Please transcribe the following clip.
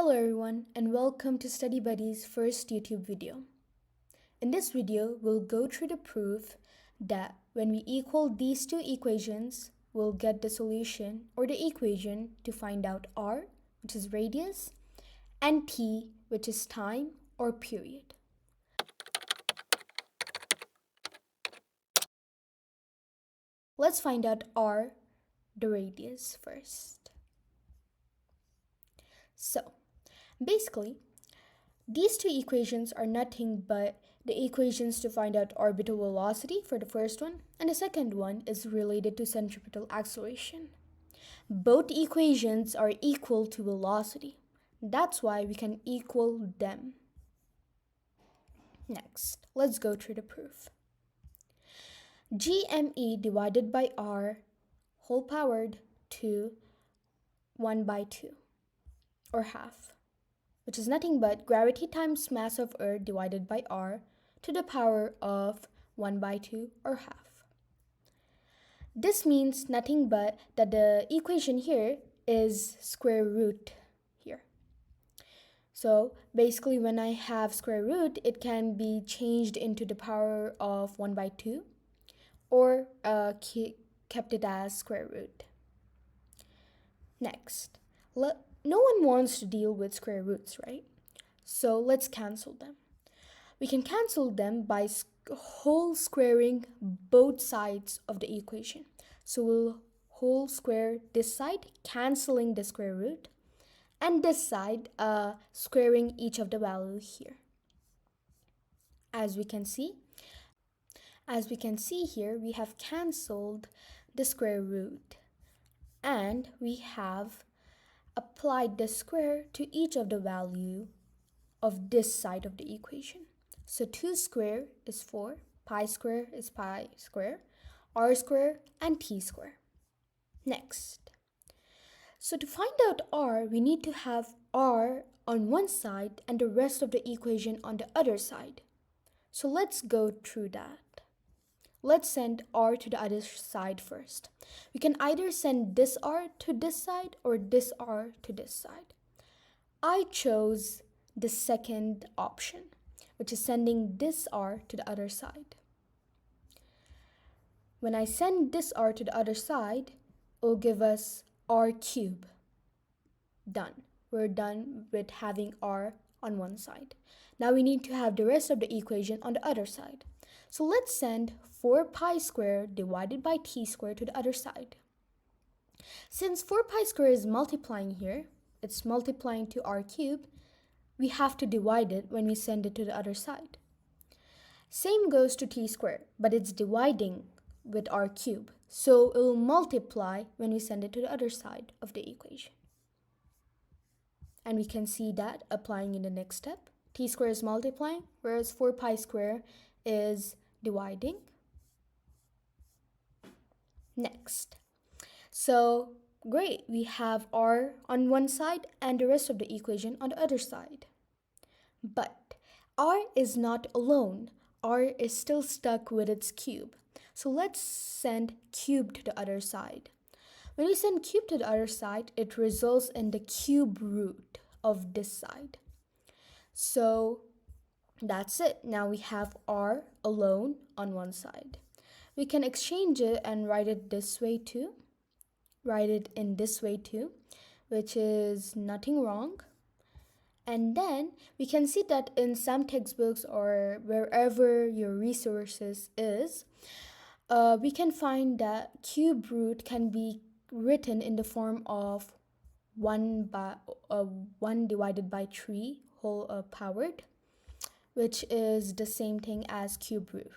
Hello everyone and welcome to Study Buddy's first YouTube video. In this video, we'll go through the proof that when we equal these two equations, we'll get the solution or the equation to find out r, which is radius, and t, which is time or period. Let's find out r, the radius first. So, basically, these two equations are nothing but the equations to find out orbital velocity for the first one, and the second one is related to centripetal acceleration. Both equations are equal to velocity. That's why we can equal them. Next, let's go through the proof. gme divided by r whole powered to 1 by 2, or half, which is nothing but gravity times mass of Earth divided by r to the power of 1 by 2, or half. This means nothing but that the equation here is square root here. So basically when I have square root, it can be changed into the power of 1 by 2 or kept it as square root. Next, no one wants to deal with square roots, right? So let's cancel them. We can cancel them by whole squaring both sides of the equation. So we'll whole square this side, canceling the square root, and this side, squaring each of the values here. As we can see here, we have cancelled the square root, and we have applied the square to each of the value of this side of the equation. So 2 square is 4, pi square is pi square, r square, and t square. Next, so to find out r, we need to have r on one side and the rest of the equation on the other side. So let's go through that. Let's send r to the other side first. We can either send this r to this side or this r to this side. I chose the second option, which is sending this r to the other side. When I send this r to the other side, it will give us r cube. Done. We're done with having r on one side. Now we need to have the rest of the equation on the other side. So let's send 4 pi squared divided by t squared to the other side. Since 4 pi squared is multiplying here, it's multiplying to r cube, we have to divide it when we send it to the other side. Same goes to t squared, but it's dividing with r cube, so it will multiply when we send it to the other side of the equation. And we can see that applying in the next step. T squared is multiplying, whereas 4 pi squared is dividing. Next. So great, we have r on one side and the rest of the equation on the other side. But r is not alone. R is still stuck with its cube. So let's send cube to the other side. When we send cube to the other side, it results in the cube root of this side. So that's it. Now we have r alone on one side. We can exchange it and write it this way too. Write it in this way too, which is nothing wrong. And then we can see that in some textbooks or wherever your resources is, we can find that cube root can be written in the form of 1 divided by 3 whole powered, which is the same thing as cube root.